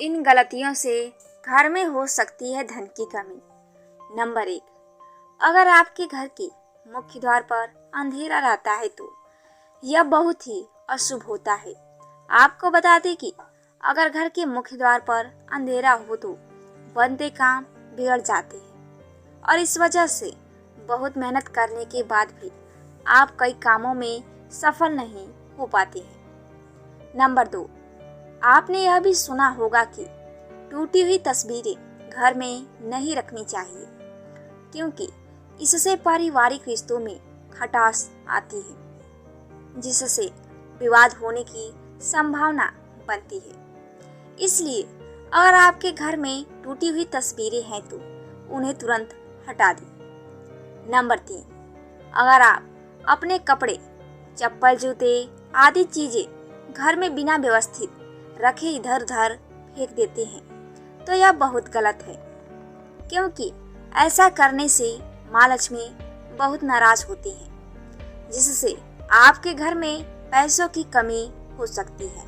इन गलतियों से घर में हो सकती है धन की कमी। नंबर 1, अगर आपके घर के मुख्य द्वार पर अंधेरा रहता है तो यह बहुत ही अशुभ होता है। आपको बता दें कि अगर घर के मुख्य द्वार पर अंधेरा हो तो बनते काम बिगड़ जाते हैं और इस वजह से बहुत मेहनत करने के बाद भी आप कई कामों में सफल नहीं हो पाते हैं। नंबर 2, आपने यह भी सुना होगा कि टूटी हुई तस्वीरें घर में नहीं रखनी चाहिए क्योंकि इससे पारिवारिक रिश्तों में खटास आती है जिससे विवाद होने की संभावना बनती है। इसलिए अगर आपके घर में टूटी हुई तस्वीरें हैं तो उन्हें तुरंत हटा दें। नंबर 3, अगर आप अपने कपड़े, चप्पल, जूते आदि चीजें घर में बिना व्यवस्थित रखे इधर उधर फेंक देते हैं तो यह बहुत गलत है क्योंकि ऐसा करने से माँ लक्ष्मी बहुत नाराज होती है जिससे आपके घर में पैसों की कमी हो सकती है।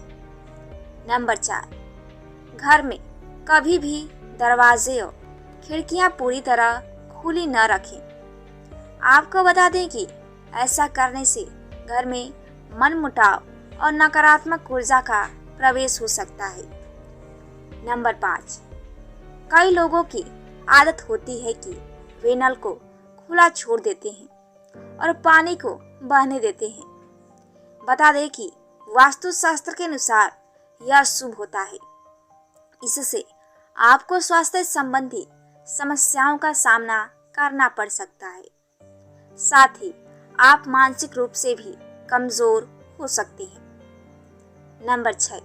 नंबर 4, घर में कभी भी दरवाजे और खिड़कियां पूरी तरह खुली न रखें। आपको बता दें कि ऐसा करने से घर में मनमुटाव और नकारात्मक ऊर्जा का प्रवेश हो सकता है। नंबर 5, कई लोगों की आदत होती है कि वे नल को खुला छोड़ देते हैं और पानी को बहने देते हैं। बता दें कि वास्तुशास्त्र के अनुसार यह शुभ होता है। इससे आपको स्वास्थ्य संबंधी समस्याओं का सामना करना पड़ सकता है। साथ ही आप मानसिक रूप से भी कमजोर हो सकते हैं। नंबर 6,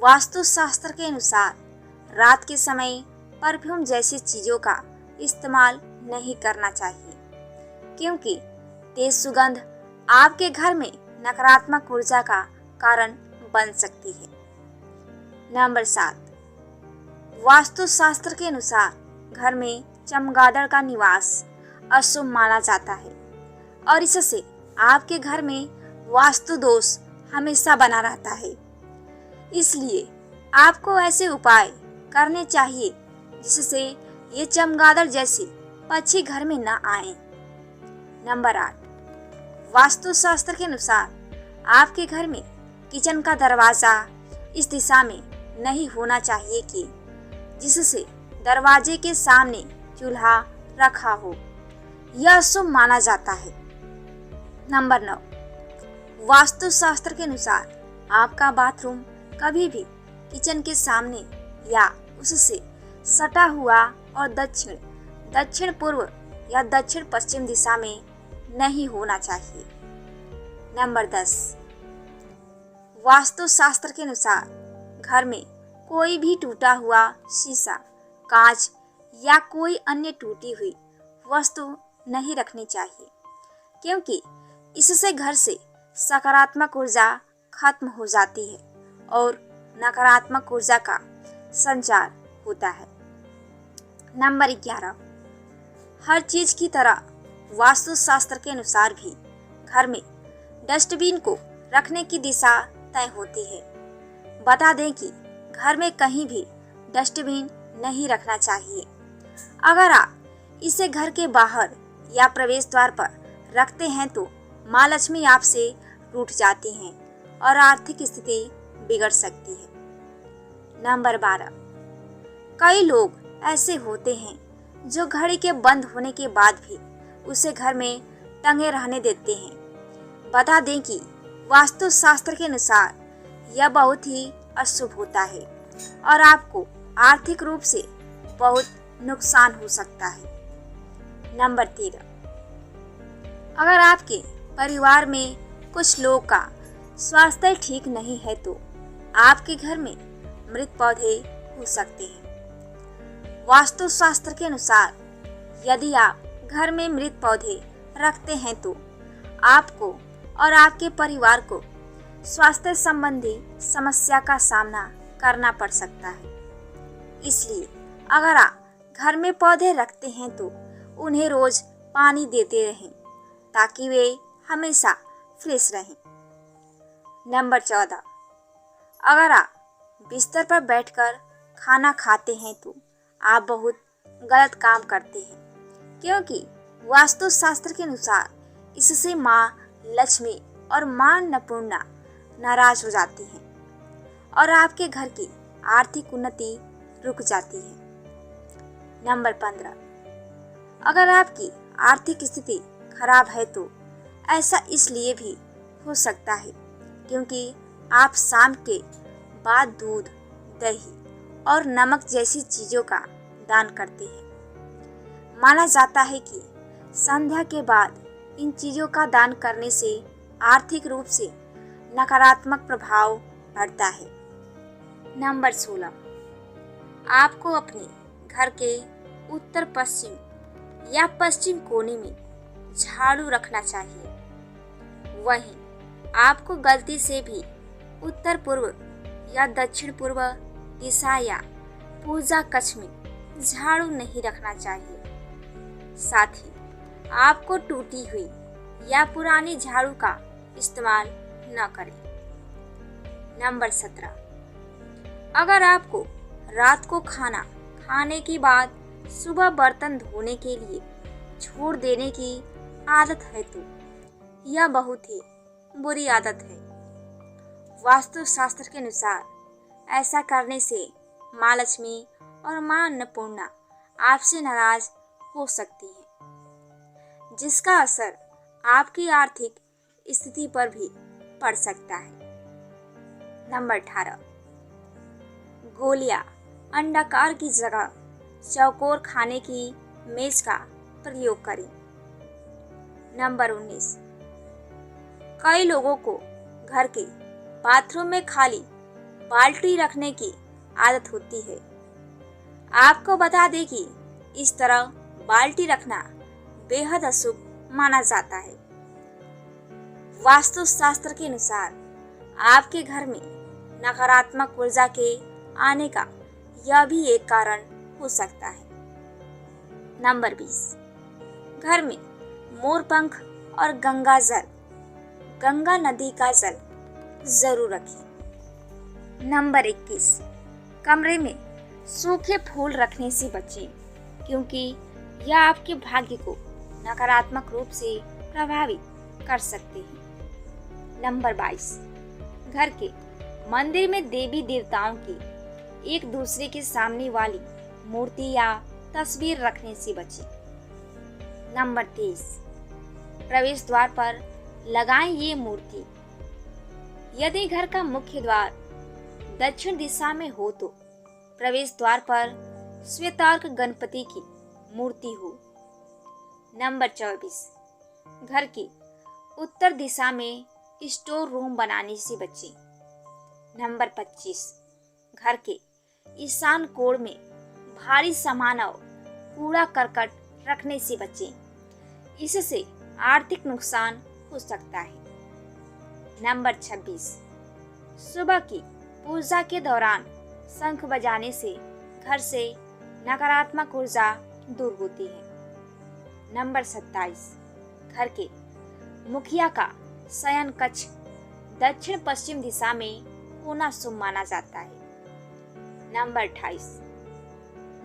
वास्तुशास्त्र के अनुसार रात के समय परफ्यूम जैसी चीजों का इस्तेमाल नहीं करना चाहिए क्योंकि तेज सुगंध आपके घर में नकारात्मक ऊर्जा का कारण बन सकती है। नंबर 7, वास्तुशास्त्र के अनुसार घर में चमगादड़ का निवास अशुभ माना जाता है और इससे आपके घर में वास्तु दोष हमेशा बना रहता है। इसलिए आपको ऐसे उपाय करने चाहिए जिससे ये चमगादड़ जैसे पक्षी घर में न आए। नंबर 8, वास्तुशास्त्र के अनुसार आपके घर में किचन का दरवाजा इस दिशा में नहीं होना चाहिए कि जिससे दरवाजे के सामने चूल्हा रखा हो, यह शुभ माना जाता है। नंबर 9, वास्तुशास्त्र के अनुसार आपका बाथरूम कभी भी किचन के सामने या उससे सटा हुआ और दक्षिण पूर्व या दक्षिण पश्चिम दिशा में नहीं होना चाहिए। नंबर 10, वास्तुशास्त्र के अनुसार घर में कोई भी टूटा हुआ शीशा, कांच या कोई अन्य टूटी हुई वस्तु नहीं रखनी चाहिए क्योंकि इससे घर से सकारात्मक ऊर्जा खत्म हो जाती है और नकारात्मक ऊर्जा का संचार होता है। नंबर 11, हर चीज की तरह वास्तुशास्त्र के अनुसार भी घर में डस्टबिन को रखने की दिशा तय होती है। बता दें कि घर में कहीं भी डस्टबिन नहीं रखना चाहिए। अगर आप इसे घर के बाहर या प्रवेश द्वार पर रखते हैं तो माँ लक्ष्मी आपसे रूठ जाती हैं और आर्थिक स्थिति बिगड़ सकती है। नंबर 12, कई लोग ऐसे होते हैं जो घड़ी के बंद होने के बाद भी उसे घर में टंगे रहने देते हैं। बता दें कि वास्तुशास्त्र के अनुसार यह बहुत ही अशुभ होता है और आपको आर्थिक रूप से बहुत नुकसान हो सकता है। नंबर 13, अगर आपके परिवार में कुछ लोग का स्वास्थ्य ठीक नहीं है तो आपके घर में मृत पौधे हो सकते हैं। वास्तुशास्त्र के अनुसार यदि आप घर में मृत पौधे रखते हैं तो आपको और आपके परिवार को स्वास्थ्य संबंधी समस्या का सामना करना पड़ सकता है। इसलिए अगर आप घर में पौधे रखते हैं तो उन्हें रोज पानी देते रहें ताकि वे हमेशा फ्रेश रहें। नंबर 14, अगर आप बिस्तर पर बैठकर खाना खाते हैं तो आप बहुत गलत काम करते हैं, क्योंकि वास्तुशास्त्र के अनुसार इससे माँ लक्ष्मी और माँ अन्नपूर्णा नाराज हो जाती हैं और आपके घर की आर्थिक उन्नति रुक जाती है। नंबर 15, अगर आपकी आर्थिक स्थिति खराब है तो ऐसा इसलिए भी हो सकता है क्योंकि आप शाम के बाद दूध, दही और नमक जैसी चीज़ों का दान करते हैं। माना जाता है कि संध्या के बाद इन चीज़ों का दान करने से आर्थिक रूप से नकारात्मक प्रभाव पड़ता है। नंबर 16, आपको अपने घर के उत्तर पश्चिम या पश्चिम कोने में झाड़ू रखना चाहिए। वहीं आपको गलती से भी उत्तर पूर्व या दक्षिण पूर्व दिशा या पूजा कक्ष में झाड़ू नहीं रखना चाहिए। साथ ही आपको टूटी हुई या पुरानी झाड़ू का इस्तेमाल न करें। नंबर 17, अगर आपको रात को खाना खाने के बाद सुबह बर्तन धोने के लिए छोड़ देने की आदत है तो यह बहुत ही बुरी आदत है। वास्तुशास्त्र के अनुसार ऐसा करने से माँ लक्ष्मी और माँ अन्नपूर्णा आपसे नाराज हो सकती है, जिसका असर आपकी आर्थिक स्थिति पर भी पड़ सकता है। नंबर 18, गोलियां अंडाकार की जगह चौकोर खाने की मेज का प्रयोग करें। नंबर 19, कई लोगों को घर के बाथरूम में खाली बाल्टी रखने की आदत होती है। आपको बता दें कि इस तरह बाल्टी रखना बेहद अशुभ माना जाता है। वास्तुशास्त्र के अनुसार आपके घर में नकारात्मक ऊर्जा के आने का यह भी एक कारण हो सकता है। नंबर 20, घर में मोरपंख और गंगा नदी का जल जरूर रखें। नंबर 21, कमरे में सूखे फूल रखने से बचें क्योंकि यह आपके भाग्य को नकारात्मक रूप से प्रभावित कर सकते हैं। नंबर 22, घर के मंदिर में देवी देवताओं की एक दूसरे के सामने वाली मूर्ति या तस्वीर रखने से बचें। नंबर 23, प्रवेश द्वार पर लगाएं ये मूर्ति। यदि घर का मुख्य द्वार दक्षिण दिशा में हो तो प्रवेश द्वार पर श्वेतार्क गणपति की मूर्ति हो। नंबर 24, घर की उत्तर दिशा में स्टोर रूम बनाने से बचें। नंबर 25, घर के ईशान कोण में भारी सामान और कूड़ा करकट रखने से बचें। इससे आर्थिक नुकसान हो सकता है। नंबर 26, सुबह की पूजा के दौरान शंख बजाने से घर से नकारात्मक ऊर्जा दूर होती है। नंबर 27, घर के मुखिया का शयन कक्ष दक्षिण पश्चिम दिशा में होना शुभ माना जाता है। नंबर 28,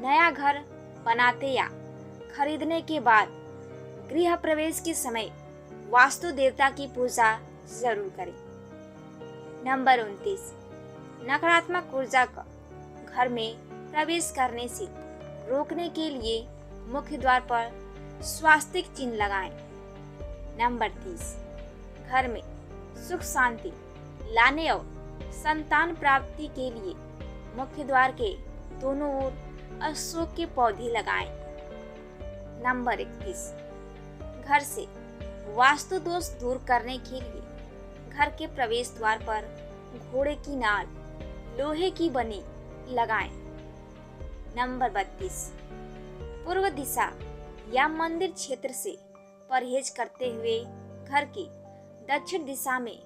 नया घर बनाते या खरीदने के बाद गृह प्रवेश के समय वास्तु देवता की पूजा जरूर करें। नंबर 29, नकारात्मक ऊर्जा का घर में प्रवेश करने से रोकने के लिए मुख्य द्वार पर स्वास्तिक चिन्ह लगाएं। नंबर 30, घर में सुख शांति लाने और संतान प्राप्ति के लिए मुख्य द्वार के दोनों ओर अशोक के पौधे लगाएं। नंबर 31, घर से वास्तु दोष दूर करने के लिए घर के प्रवेश द्वार पर घोड़े की नाल लोहे की बनी लगाएं। नंबर 32, पूर्व दिशा या मंदिर क्षेत्र से परहेज करते हुए घर की दक्षिण दिशा में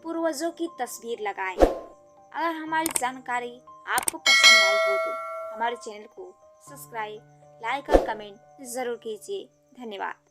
पूर्वजों की तस्वीर लगाएं। अगर हमारी जानकारी आपको पसंद आई हो तो हमारे चैनल को सब्सक्राइब, लाइक और कमेंट जरूर कीजिए। धन्यवाद।